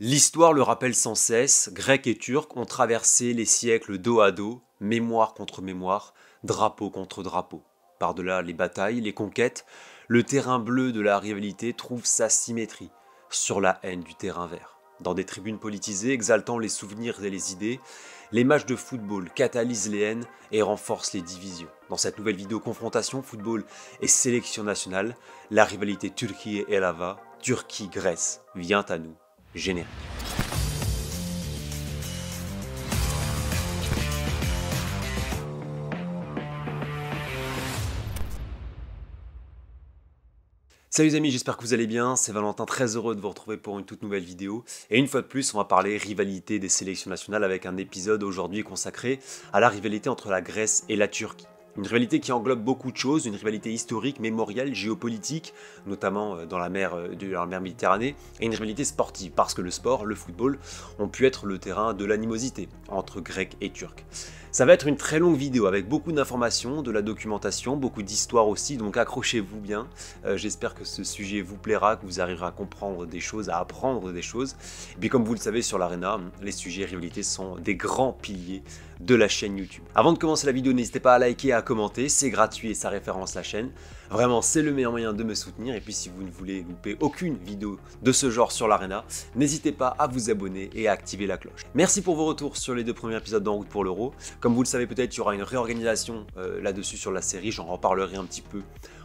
L'histoire le rappelle sans cesse, Grecs et Turcs ont traversé les siècles dos à dos, mémoire contre mémoire, drapeau contre drapeau. Par-delà les batailles, les conquêtes, le terrain bleu de la rivalité trouve sa symétrie sur la haine du terrain vert. Dans des tribunes politisées exaltant les souvenirs et les idées, les matchs de football catalysent les haines et renforcent les divisions. Dans cette nouvelle vidéo confrontation football et sélection nationale, la rivalité Turquie-Elava, Turquie-Grèce vient à nous. Générique. Salut les amis, j'espère que vous allez bien, c'est Valentin, très heureux de vous retrouver pour une toute nouvelle vidéo. Et une fois de plus, on va parler rivalité des sélections nationales avec un épisode aujourd'hui consacré à la rivalité entre la Grèce et la Turquie. Une rivalité qui englobe beaucoup de choses, une rivalité historique, mémorielle, géopolitique, notamment dans la mer Méditerranée, et une rivalité sportive, parce que le sport, le football, ont pu être le terrain de l'animosité entre Grecs et Turcs. Ça va être une très longue vidéo avec beaucoup d'informations, de la documentation, beaucoup d'histoires aussi, donc accrochez-vous bien. J'espère que ce sujet vous plaira, que vous arriverez à comprendre des choses, à apprendre des choses. Et puis comme vous le savez sur l'Arena, les sujets rivalité sont des grands piliers de la chaîne YouTube. Avant de commencer la vidéo, n'hésitez pas à liker et à commenter, c'est gratuit et ça référence la chaîne. Vraiment, c'est le meilleur moyen de me soutenir. Et puis si vous ne voulez louper aucune vidéo de ce genre sur l'Arena, n'hésitez pas à vous abonner et à activer la cloche. Merci pour vos retours sur les 2 premiers épisodes d'En route pour l'Euro. Comme vous le savez peut-être, il y aura une réorganisation là-dessus sur la série, j'en reparlerai un petit peu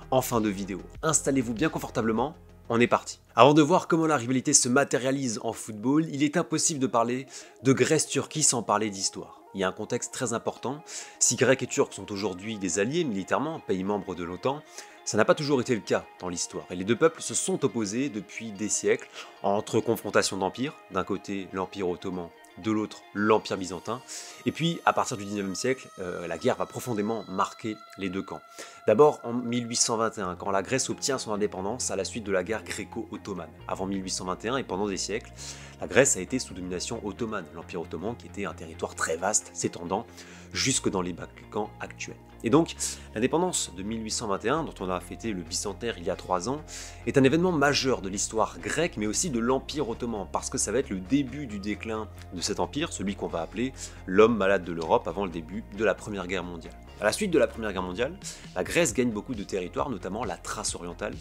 en fin de vidéo. Installez-vous bien confortablement. On est parti. Avant de voir comment la rivalité se matérialise en football, il est impossible de parler de Grèce-Turquie sans parler d'histoire. Il y a un contexte très important. Si Grecs et Turcs sont aujourd'hui des alliés militairement, pays membres de l'OTAN, ça n'a pas toujours été le cas dans l'histoire. Et les deux peuples se sont opposés depuis des siècles entre confrontation d'empires, d'un côté l'Empire ottoman, de l'autre l'Empire byzantin. Et puis, à partir du 19e siècle, la guerre va profondément marquer les deux camps. D'abord en 1821, quand la Grèce obtient son indépendance à la suite de la guerre gréco-ottomane. Avant 1821 et pendant des siècles, la Grèce a été sous domination ottomane, l'Empire ottoman qui était un territoire très vaste, s'étendant jusque dans les Balkans actuels. Et donc, l'indépendance de 1821, dont on a fêté le bicentenaire il y a 3 ans, est un événement majeur de l'histoire grecque, mais aussi de l'Empire ottoman, parce que ça va être le début du déclin de cet empire, celui qu'on va appeler l'homme malade de l'Europe avant le début de la Première Guerre mondiale. À la suite de la Première Guerre mondiale, la Grèce gagne beaucoup de territoires, notamment la Thrace orientale,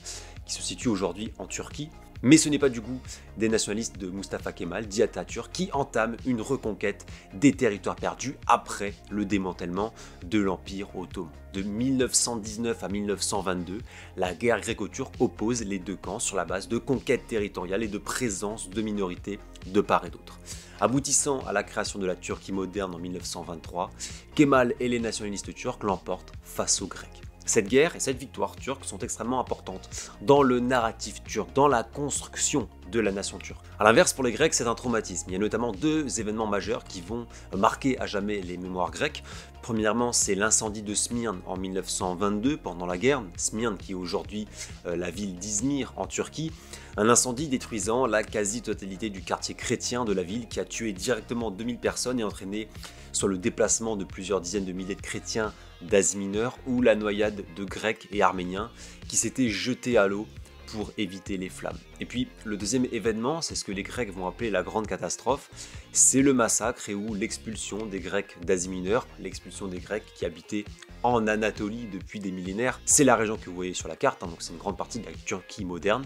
qui se situe aujourd'hui en Turquie. Mais ce n'est pas du goût des nationalistes de Mustafa Kemal, dit Atatürk, qui entament une reconquête des territoires perdus après le démantèlement de l'Empire ottoman. De 1919 à 1922, la guerre gréco-turque oppose les deux camps sur la base de conquêtes territoriales et de présence de minorités de part et d'autre. Aboutissant à la création de la Turquie moderne en 1923, Kemal et les nationalistes turcs l'emportent face aux Grecs. Cette guerre et cette victoire turque sont extrêmement importantes dans le narratif turc, dans la construction de la nation turque. A l'inverse, pour les Grecs, c'est un traumatisme. Il y a notamment 2 événements majeurs qui vont marquer à jamais les mémoires grecques. Premièrement, c'est l'incendie de Smyrne en 1922 pendant la guerre. Smyrne qui est aujourd'hui la ville d'Izmir en Turquie. Un incendie détruisant la quasi-totalité du quartier chrétien de la ville qui a tué directement 2000 personnes et entraîné sur le déplacement de plusieurs dizaines de milliers de chrétiens d'Asie mineure ou la noyade de Grecs et Arméniens qui s'étaient jetés à l'eau pour éviter les flammes. Et puis le deuxième événement, c'est ce que les Grecs vont appeler la grande catastrophe, c'est le massacre et ou l'expulsion des Grecs d'Asie mineure, l'expulsion des Grecs qui habitaient en Anatolie depuis des millénaires. C'est la région que vous voyez sur la carte, donc c'est une grande partie de la Turquie moderne.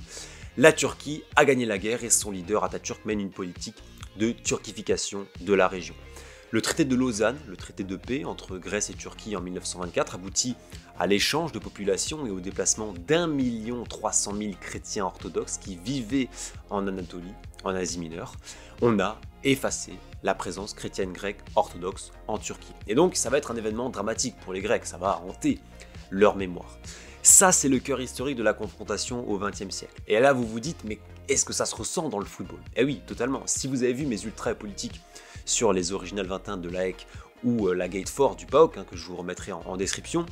La Turquie a gagné la guerre et son leader Atatürk mène une politique de turquification de la région. Le traité de Lausanne, le traité de paix entre Grèce et Turquie en 1924, aboutit à l'échange de population et au déplacement d'1 300 000 chrétiens orthodoxes qui vivaient en Anatolie, en Asie mineure. On a effacé la présence chrétienne grecque orthodoxe en Turquie. Et donc ça va être un événement dramatique pour les Grecs, ça va hanter leur mémoire. Ça, c'est le cœur historique de la confrontation au XXe siècle. Et là, vous vous dites, mais est-ce que ça se ressent dans le football? Eh oui, totalement. Si vous avez vu mes ultras politiques sur les Original 21 de l'AEK ou la Gate 4 du PAOK, que je vous remettrai en description,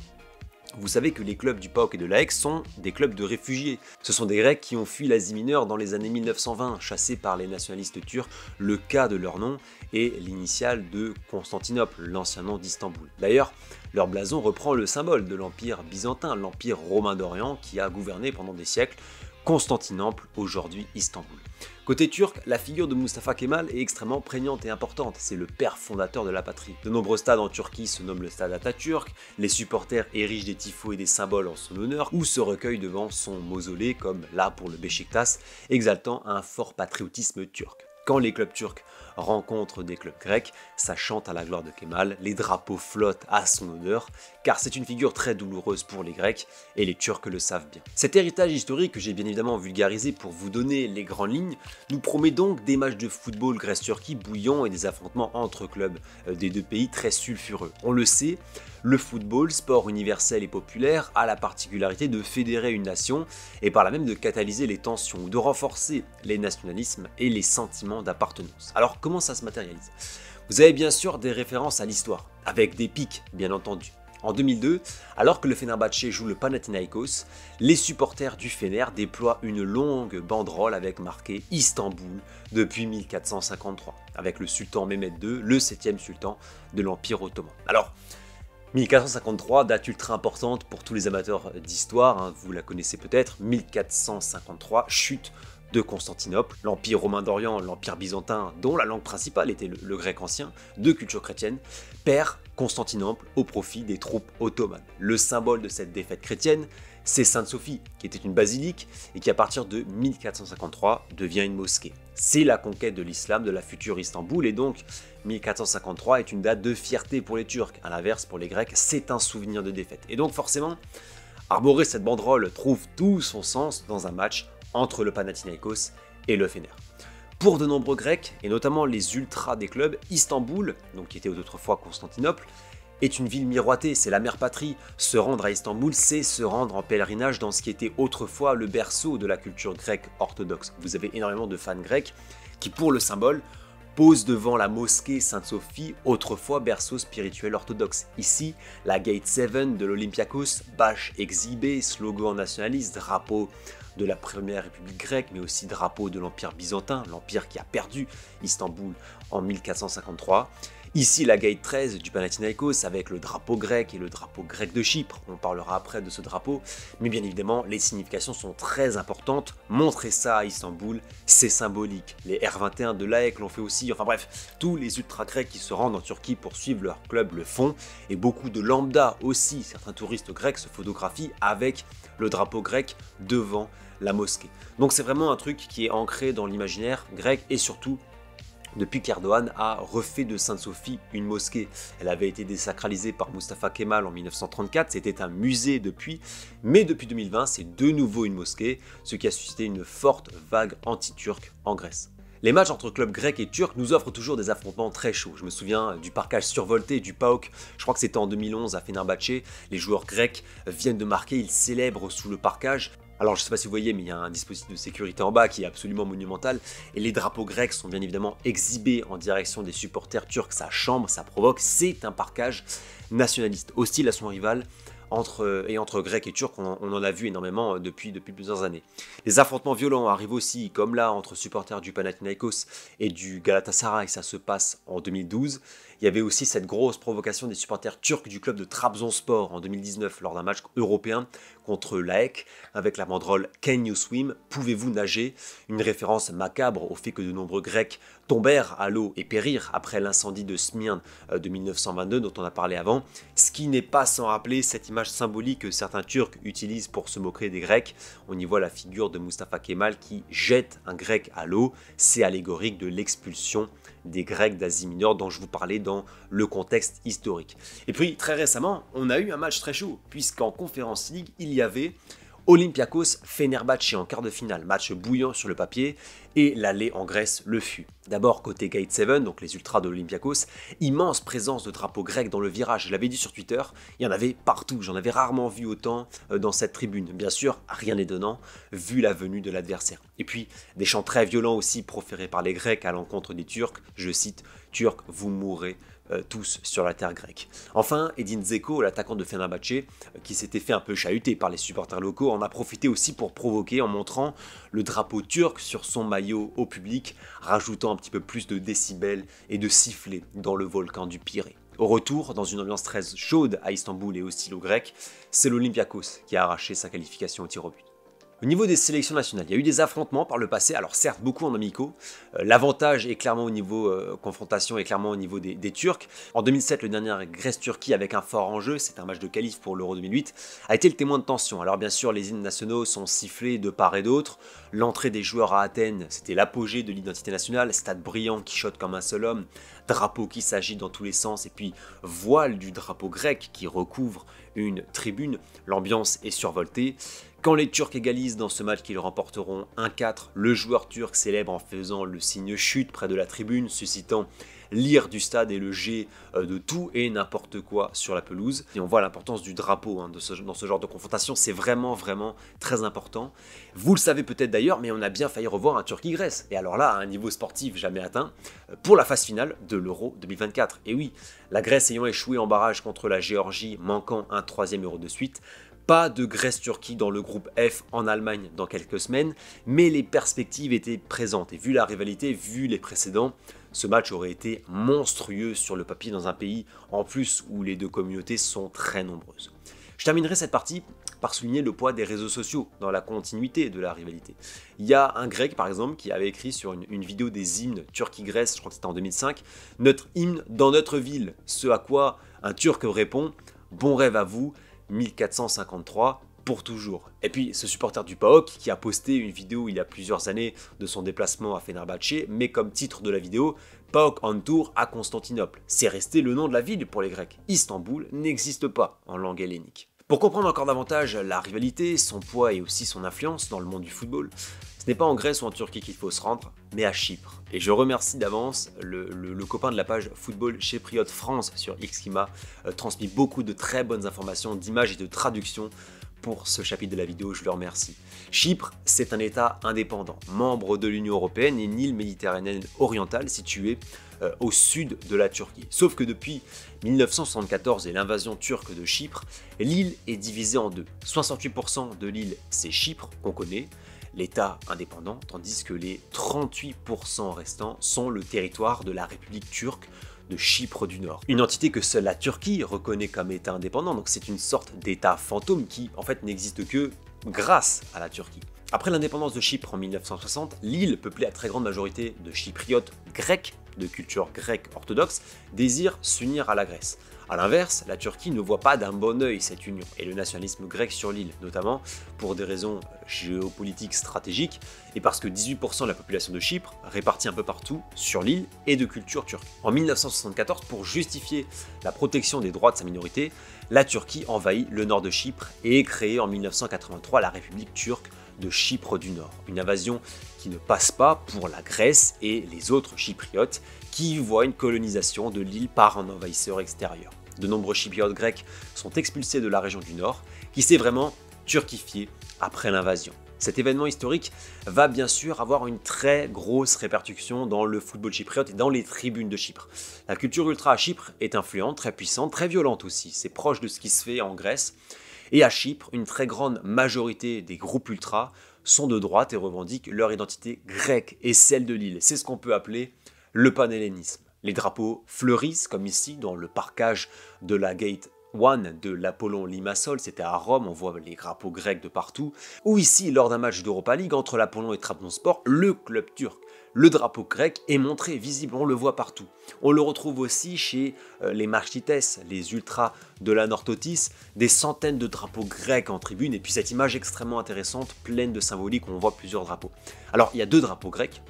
vous savez que les clubs du PAOK et de l'AEK sont des clubs de réfugiés. Ce sont des Grecs qui ont fui l'Asie mineure dans les années 1920, chassés par les nationalistes turcs, le cas de leur nom est l'initiale de Constantinople, l'ancien nom d'Istanbul. D'ailleurs, leur blason reprend le symbole de l'Empire byzantin, l'Empire romain d'Orient qui a gouverné pendant des siècles Constantinople, aujourd'hui Istanbul. Côté turc, la figure de Mustafa Kemal est extrêmement prégnante et importante, c'est le père fondateur de la patrie. De nombreux stades en Turquie se nomment le stade Atatürk, les supporters érigent des tifos et des symboles en son honneur, ou se recueillent devant son mausolée, comme là pour le Beşiktaş, exaltant un fort patriotisme turc. Quand les clubs turcs rencontrent des clubs grecs, ça chante à la gloire de Kemal, les drapeaux flottent à son honneur, car c'est une figure très douloureuse pour les Grecs, et les Turcs le savent bien. Cet héritage historique que j'ai bien évidemment vulgarisé pour vous donner les grandes lignes, nous promet donc des matchs de football Grèce-Turquie bouillants et des affrontements entre clubs des deux pays très sulfureux. On le sait, le football, sport universel et populaire, a la particularité de fédérer une nation et par là même de catalyser les tensions ou de renforcer les nationalismes et les sentiments d'appartenance. Alors comment ça se matérialise? Vous avez bien sûr des références à l'histoire, avec des pics bien entendu. En 2002, alors que le Fenerbahçe joue le Panathinaikos, les supporters du Fener déploient une longue banderole avec marqué Istanbul depuis 1453, avec le sultan Mehmed II, le 7e sultan de l'Empire ottoman. Alors, 1453, date ultra importante pour tous les amateurs d'histoire, vous la connaissez peut-être, 1453, chute de Constantinople, l'Empire romain d'Orient, l'Empire byzantin, dont la langue principale était le grec ancien, de culture chrétienne, perd Constantinople au profit des troupes ottomanes. Le symbole de cette défaite chrétienne, c'est Sainte-Sophie, qui était une basilique et qui à partir de 1453 devient une mosquée. C'est la conquête de l'islam de la future Istanbul et donc 1453 est une date de fierté pour les Turcs. A l'inverse, pour les Grecs, c'est un souvenir de défaite. Et donc forcément, arborer cette banderole trouve tout son sens dans un match entre le Panathinaikos et le Fener. Pour de nombreux Grecs, et notamment les ultras des clubs, Istanbul, donc qui était autrefois Constantinople, est une ville miroitée, c'est la mère patrie. Se rendre à Istanbul, c'est se rendre en pèlerinage dans ce qui était autrefois le berceau de la culture grecque orthodoxe. Vous avez énormément de fans grecs qui, pour le symbole, posent devant la mosquée Sainte-Sophie, autrefois berceau spirituel orthodoxe. Ici, la Gate 7 de l'Olympiakos, bâche exhibée, slogan nationaliste, drapeau de la première république grecque, mais aussi drapeau de l'Empire byzantin, l'empire qui a perdu Istanbul en 1453. Ici, la Gate 13 du Panathinaikos avec le drapeau grec et le drapeau grec de Chypre. On parlera après de ce drapeau, mais bien évidemment, les significations sont très importantes. Montrer ça à Istanbul, c'est symbolique. Les R21 de l'AEK l'ont fait aussi. Enfin bref, tous les ultra-grecs qui se rendent en Turquie pour suivre leur club le font. Et beaucoup de lambda aussi, certains touristes grecs se photographient avec le drapeau grec devant la mosquée. Donc c'est vraiment un truc qui est ancré dans l'imaginaire grec et surtout depuis qu'Erdogan a refait de Sainte-Sophie une mosquée. Elle avait été désacralisée par Mustafa Kemal en 1934, c'était un musée depuis, mais depuis 2020 c'est de nouveau une mosquée, ce qui a suscité une forte vague anti-turque en Grèce. Les matchs entre clubs grecs et turcs nous offrent toujours des affrontements très chauds. Je me souviens du parkage survolté du PAOK, je crois que c'était en 2011 à Fenerbahçe. Les joueurs grecs viennent de marquer, ils célèbrent sous le parkage. Alors je ne sais pas si vous voyez, mais il y a un dispositif de sécurité en bas qui est absolument monumental. Et les drapeaux grecs sont bien évidemment exhibés en direction des supporters turcs. Ça chambre, ça provoque, c'est un parkage nationaliste, hostile à son rival. Entre Grecs et Turcs, on en a vu énormément depuis plusieurs années. Les affrontements violents arrivent aussi, comme là, entre supporters du Panathinaikos et du Galatasaray, ça se passe en 2012. Il y avait aussi cette grosse provocation des supporters turcs du club de Trabzonspor en 2019 lors d'un match européen contre l'AEK avec la banderole Can you swim? Pouvez-vous nager? Une référence macabre au fait que de nombreux Grecs tombèrent à l'eau et périrent après l'incendie de Smyrne de 1922 dont on a parlé avant, ce qui n'est pas sans rappeler cette image symbolique que certains Turcs utilisent pour se moquer des Grecs. On y voit la figure de Mustafa Kemal qui jette un Grec à l'eau, c'est allégorique de l'expulsion des Grecs d'Asie mineure dont je vous parlais dans le contexte historique. Et puis très récemment, on a eu un match très chaud, puisqu'en Conference League, il y avait Olympiakos Fenerbahçe en quart de finale, match bouillant sur le papier, et l'aller en Grèce le fut. D'abord côté Gate 7, donc les ultras de l'Olympiakos, immense présence de drapeaux grecs dans le virage, je l'avais dit sur Twitter, il y en avait partout, j'en avais rarement vu autant dans cette tribune. Bien sûr, rien n'est donnant, vu la venue de l'adversaire. Et puis, des chants très violents aussi proférés par les Grecs à l'encontre des Turcs, je cite, « Turcs, vous mourrez ». Tous sur la terre grecque. Enfin, Edin Dzeko, l'attaquant de Fenerbahçe, qui s'était fait un peu chahuter par les supporters locaux, en a profité aussi pour provoquer en montrant le drapeau turc sur son maillot au public, rajoutant un petit peu plus de décibels et de sifflets dans le volcan du Pirée. Au retour, dans une ambiance très chaude à Istanbul et hostile aux Grecs, c'est l'Olympiakos qui a arraché sa qualification au tir au but. Au niveau des sélections nationales, il y a eu des affrontements par le passé, alors certes beaucoup en amicaux. L'avantage est clairement au niveau confrontation et clairement au niveau des Turcs. En 2007, le dernier Grèce-Turquie avec un fort enjeu, c'est un match de qualif pour l'Euro 2008, a été le témoin de tension. Alors bien sûr, les hymnes nationaux sont sifflés de part et d'autre. L'entrée des joueurs à Athènes, c'était l'apogée de l'identité nationale, stade brillant qui chote comme un seul homme, drapeau qui s'agite dans tous les sens et puis voile du drapeau grec qui recouvre une tribune. L'ambiance est survoltée. Quand les Turcs égalisent dans ce match qu'ils remporteront 1-4, le joueur turc célèbre en faisant le signe chute près de la tribune, suscitant l'ire du stade et le jet de tout et n'importe quoi sur la pelouse. Et on voit l'importance du drapeau dans ce genre de confrontation, c'est vraiment très important. Vous le savez peut-être d'ailleurs, mais on a bien failli revoir un Turquie-Grèce. Et alors là, à un niveau sportif jamais atteint, pour la phase finale de l'Euro 2024. Et oui, la Grèce ayant échoué en barrage contre la Géorgie, manquant un 3e Euro de suite, pas de Grèce-Turquie dans le groupe F en Allemagne dans quelques semaines, mais les perspectives étaient présentes. Et vu la rivalité, vu les précédents, ce match aurait été monstrueux sur le papier dans un pays en plus où les deux communautés sont très nombreuses. Je terminerai cette partie par souligner le poids des réseaux sociaux dans la continuité de la rivalité. Il y a un grec par exemple qui avait écrit sur une vidéo des hymnes Turquie-Grèce, je crois que c'était en 2005, « Notre hymne dans notre ville », ce à quoi un Turc répond « Bon rêve à vous ». 1453 pour toujours. Et puis ce supporter du PAOK qui a posté une vidéo il y a plusieurs années de son déplacement à Fenerbahçe, mais comme titre de la vidéo, PAOK on tour à Constantinople. C'est resté le nom de la ville pour les Grecs. Istanbul n'existe pas en langue hellénique. Pour comprendre encore davantage la rivalité, son poids et aussi son influence dans le monde du football, ce n'est pas en Grèce ou en Turquie qu'il faut se rendre, mais à Chypre. Et je remercie d'avance le copain de la page Football Chypriote France sur X qui m'a transmis beaucoup de très bonnes informations, d'images et de traductions pour ce chapitre de la vidéo, je le remercie. Chypre, c'est un État indépendant, membre de l'Union Européenne et une île méditerranéenne orientale située au sud de la Turquie. Sauf que depuis 1974 et l'invasion turque de Chypre, l'île est divisée en deux. 68% de l'île, c'est Chypre, qu'on connaît, l'État indépendant, tandis que les 38% restants sont le territoire de la République turque de Chypre du Nord. Une entité que seule la Turquie reconnaît comme État indépendant, donc c'est une sorte d'État fantôme qui en fait n'existe que grâce à la Turquie. Après l'indépendance de Chypre en 1960, l'île, peuplée à très grande majorité de Chypriotes grecs, de culture grecque orthodoxe, désire s'unir à la Grèce. A l'inverse, la Turquie ne voit pas d'un bon œil cette union et le nationalisme grec sur l'île, notamment pour des raisons géopolitiques stratégiques et parce que 18% de la population de Chypre, répartie un peu partout sur l'île, est de culture turque. En 1974, pour justifier la protection des droits de sa minorité, la Turquie envahit le nord de Chypre et est créée en 1983 la République turque de Chypre du Nord. Une invasion qui ne passe pas pour la Grèce et les autres chypriotes qui voient une colonisation de l'île par un envahisseur extérieur. De nombreux chypriotes grecs sont expulsés de la région du Nord, qui s'est vraiment turquifiée après l'invasion. Cet événement historique va bien sûr avoir une très grosse répercussion dans le football chypriote et dans les tribunes de Chypre. La culture ultra à Chypre est influente, très puissante, très violente aussi. C'est proche de ce qui se fait en Grèce. Et à Chypre, une très grande majorité des groupes ultras sont de droite et revendiquent leur identité grecque et celle de l'île. C'est ce qu'on peut appeler le panhellénisme. Les drapeaux fleurissent, comme ici, dans le parcage de la Gate 1 de l'Apollon Limassol, c'était à Rome, on voit les drapeaux grecs de partout. Ou ici, lors d'un match d'Europa League entre l'Apollon et Trabzonspor, le club turc. Le drapeau grec est montré, visible, on le voit partout. On le retrouve aussi chez les Marchites, les ultras de la Nortotis, des centaines de drapeaux grecs en tribune, et puis cette image extrêmement intéressante, pleine de symbolique, où on voit plusieurs drapeaux. Alors, il y a deux drapeaux grecs,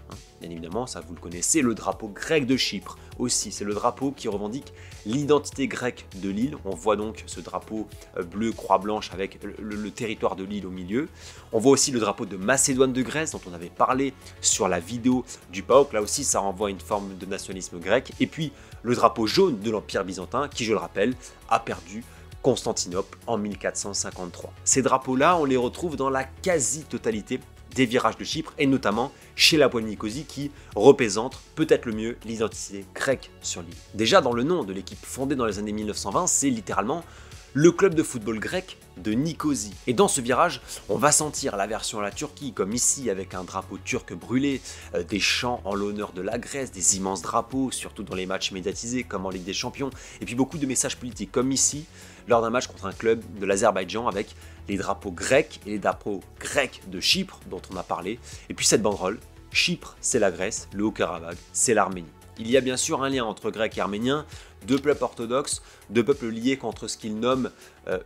bien évidemment, ça vous le connaissez, le drapeau grec de Chypre aussi, c'est le drapeau qui revendique l'identité grecque de l'île. On voit donc ce drapeau bleu, croix blanche, avec le territoire de l'île au milieu. On voit aussi le drapeau de Macédoine de Grèce, dont on avait parlé sur la vidéo du PAOK, là aussi ça renvoie à une forme de nationalisme grec, et puis le drapeau jaune de l'Empire byzantin, qui je le rappelle, a perdu Constantinople en 1453. Ces drapeaux-là, on les retrouve dans la quasi-totalité des virages de Chypre, et notamment chez la Poème Nicosie qui représente peut-être le mieux l'identité grecque sur l'île. Déjà dans le nom de l'équipe fondée dans les années 1920, c'est littéralement le club de football grec de Nicosie. Et dans ce virage, on va sentir la version à la Turquie, comme ici avec un drapeau turc brûlé, des chants en l'honneur de la Grèce, des immenses drapeaux, surtout dans les matchs médiatisés comme en Ligue des Champions, et puis beaucoup de messages politiques, comme ici, lors d'un match contre un club de l'Azerbaïdjan avec les drapeaux grecs et les drapeaux grecs de Chypre, dont on a parlé, et puis cette banderole, Chypre c'est la Grèce, le Haut-Karabagh c'est l'Arménie. Il y a bien sûr un lien entre Grecs et Arméniens, deux peuples orthodoxes, deux peuples liés contre ce qu'ils nomment,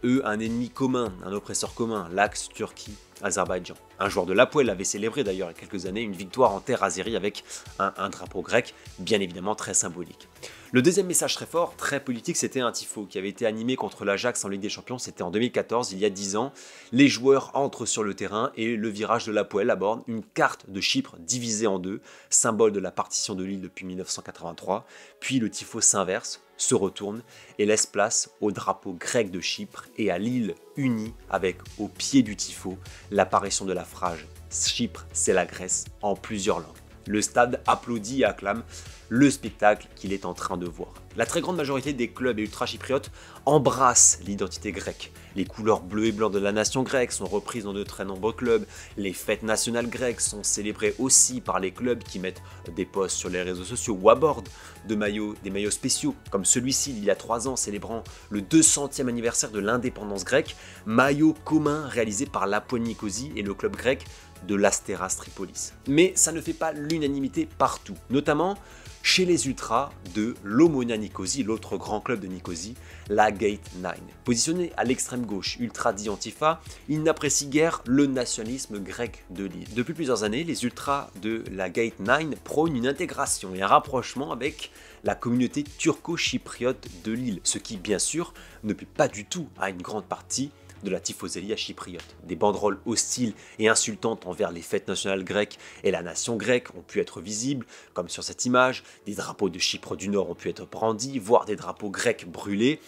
eux, un ennemi commun, un oppresseur commun, l'axe Turquie-Azerbaïdjan. Un joueur de l'Hapoël avait célébré d'ailleurs il y a quelques années une victoire en terre azérie avec un drapeau grec, bien évidemment très symbolique. Le deuxième message très fort, très politique, c'était un tifo qui avait été animé contre l'Ajax en Ligue des Champions, c'était en 2014, il y a 10 ans. Les joueurs entrent sur le terrain et le virage de l'Hapoël aborde une carte de Chypre divisée en deux, symbole de la partition de l'île depuis 1983, puis le tifo s'inverse, se retourne et laisse place au drapeau grec de Chypre et à l'île unie avec au pied du tifo l'apparition de la phrase « Chypre, c'est la Grèce » en plusieurs langues. Le stade applaudit et acclame le spectacle qu'il est en train de voir. La très grande majorité des clubs et ultra-chypriotes embrassent l'identité grecque. Les couleurs bleues et blancs de la nation grecque sont reprises dans de très nombreux clubs. Les fêtes nationales grecques sont célébrées aussi par les clubs qui mettent des posts sur les réseaux sociaux ou abordent des maillots spéciaux, comme celui-ci il y a 3 ans célébrant le 200e anniversaire de l'indépendance grecque, maillot commun réalisé par l'Hapoël Nicosie et le club grec de l'Astéras Tripolis. Mais ça ne fait pas l'unanimité partout, notamment chez les ultras de l'Omonia Nicosie, l'autre grand club de Nicosie, la Gate 9. Positionné à l'extrême gauche, ultra dit Antifa, il n'apprécie guère le nationalisme grec de l'île. Depuis plusieurs années, les ultras de la Gate 9 prônent une intégration et un rapprochement avec la communauté turco-chypriote de l'île, ce qui bien sûr ne plaît pas du tout à une grande partie de la tifoserie chypriote. Des banderoles hostiles et insultantes envers les fêtes nationales grecques et la nation grecque ont pu être visibles, comme sur cette image. Des drapeaux de Chypre du Nord ont pu être brandis, voire des drapeaux grecs brûlés.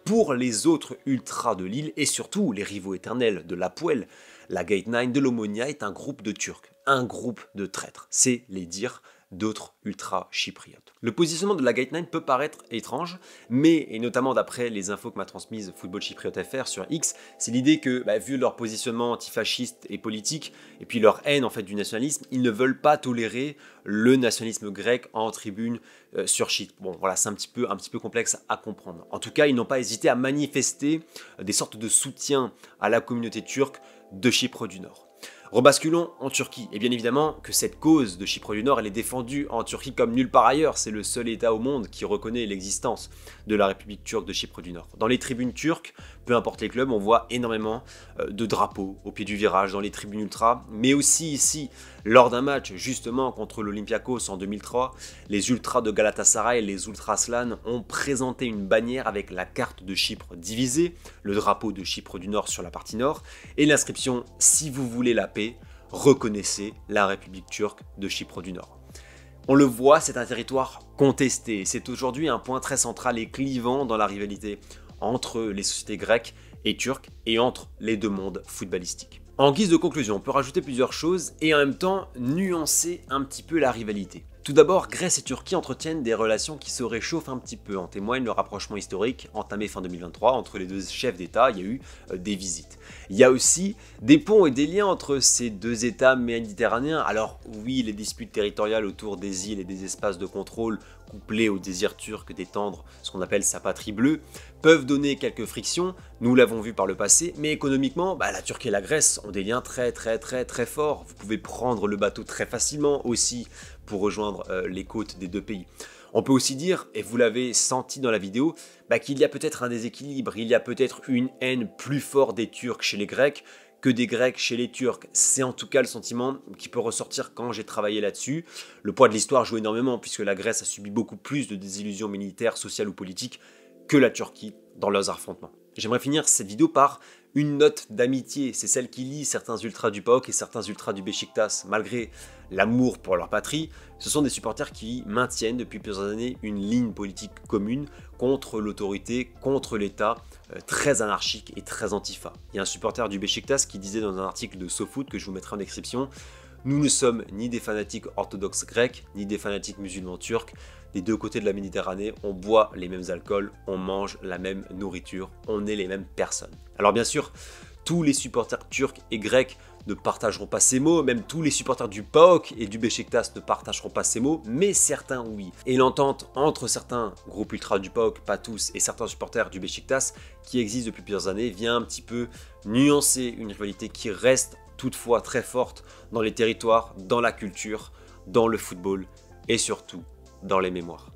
Pour les autres ultras de l'île et surtout les rivaux éternels de l'Hapoël, la Gate 9 de l'Omonia est un groupe de Turcs, un groupe de traîtres. C'est les dires d'autres ultra-chypriotes. Le positionnement de la Gate 9 peut paraître étrange, mais, et notamment d'après les infos que m'a transmises Football Chypriote FR sur X, c'est l'idée que, vu leur positionnement antifasciste et politique, et puis leur haine en fait du nationalisme, ils ne veulent pas tolérer le nationalisme grec en tribune sur Chypre. Bon voilà, c'est un petit peu complexe à comprendre. En tout cas, ils n'ont pas hésité à manifester des sortes de soutien à la communauté turque de Chypre du Nord. Rebasculons en Turquie, et bien évidemment que cette cause de Chypre du Nord, elle est défendue en Turquie comme nulle part ailleurs, c'est le seul État au monde qui reconnaît l'existence de la République turque de Chypre du Nord. Dans les tribunes turques, peu importe les clubs, on voit énormément de drapeaux au pied du virage, dans les tribunes ultras, mais aussi ici, lors d'un match justement contre l'Olympiakos en 2003, les ultras de Galatasaray et les Ultraslan ont présenté une bannière avec la carte de Chypre divisée, le drapeau de Chypre du Nord sur la partie nord, et l'inscription « Si vous voulez la paix, reconnaissez la République turque de Chypre du Nord ». On le voit, c'est un territoire contesté, c'est aujourd'hui un point très central et clivant dans la rivalité entre les sociétés grecques et turques et entre les deux mondes footballistiques. En guise de conclusion, on peut rajouter plusieurs choses et en même temps nuancer un petit peu la rivalité. Tout d'abord, Grèce et Turquie entretiennent des relations qui se réchauffent un petit peu. En témoigne le rapprochement historique entamé fin 2023 entre les deux chefs d'État, il y a eu des visites. Il y a aussi des ponts et des liens entre ces deux États méditerranéens. Alors oui, les disputes territoriales autour des îles et des espaces de contrôle, couplées au désir turc d'étendre ce qu'on appelle sa patrie bleue, peuvent donner quelques frictions, nous l'avons vu par le passé, mais économiquement, la Turquie et la Grèce ont des liens très forts. Vous pouvez prendre le bateau très facilement aussi pour rejoindre les côtes des deux pays. On peut aussi dire, et vous l'avez senti dans la vidéo, qu'il y a peut-être un déséquilibre, il y a peut-être une haine plus forte des Turcs chez les Grecs que des Grecs chez les Turcs. C'est en tout cas le sentiment qui peut ressortir quand j'ai travaillé là-dessus. Le poids de l'histoire joue énormément puisque la Grèce a subi beaucoup plus de désillusions militaires, sociales ou politiques que la Turquie dans leurs affrontements. J'aimerais finir cette vidéo par une note d'amitié, c'est celle qui lie certains ultras du PAOK et certains ultras du Beşiktaş. Malgré l'amour pour leur patrie, ce sont des supporters qui maintiennent depuis plusieurs années une ligne politique commune contre l'autorité, contre l'État, très anarchique et très antifa. Il y a un supporter du Beşiktaş qui disait dans un article de SoFoot que je vous mettrai en description: Nous ne sommes ni des fanatiques orthodoxes grecs, ni des fanatiques musulmans turcs. Des deux côtés de la Méditerranée, on boit les mêmes alcools, on mange la même nourriture, on est les mêmes personnes. Alors bien sûr, tous les supporters turcs et grecs ne partageront pas ces mots, même tous les supporters du PAOK et du Beşiktaş ne partageront pas ces mots, mais certains oui. Et l'entente entre certains groupes ultras du PAOK, pas tous, et certains supporters du Beşiktaş, qui existe depuis plusieurs années, vient un petit peu nuancer une rivalité qui reste toutefois très forte dans les territoires, dans la culture, dans le football et surtout dans les mémoires.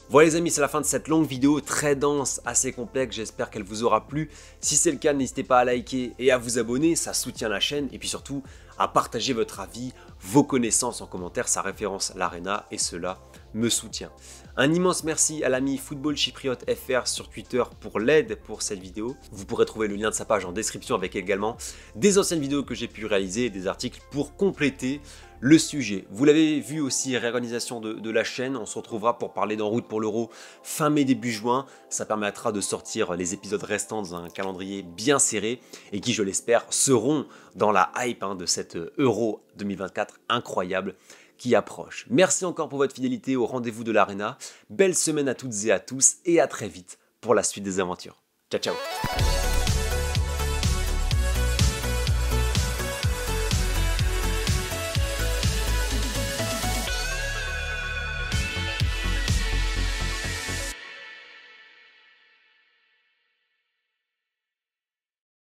Voilà les amis, c'est la fin de cette longue vidéo très dense, assez complexe, j'espère qu'elle vous aura plu. Si c'est le cas, n'hésitez pas à liker et à vous abonner, ça soutient la chaîne et puis surtout à partager votre avis, vos connaissances en commentaire, ça référence l'Arena et cela me soutient. Un immense merci à l'ami Football Chypriote FR sur Twitter pour l'aide pour cette vidéo. Vous pourrez trouver le lien de sa page en description avec également des anciennes vidéos que j'ai pu réaliser et des articles pour compléter le sujet. Vous l'avez vu aussi, réorganisation de la chaîne, on se retrouvera pour parler d'En route pour l'Euro fin mai début juin. Ça permettra de sortir les épisodes restants dans un calendrier bien serré et qui, je l'espère, seront dans la hype de cette Euro 2024 incroyable qui approche. Merci encore pour votre fidélité au rendez-vous de l'Arena. Belle semaine à toutes et à tous et à très vite pour la suite des aventures. Ciao ciao.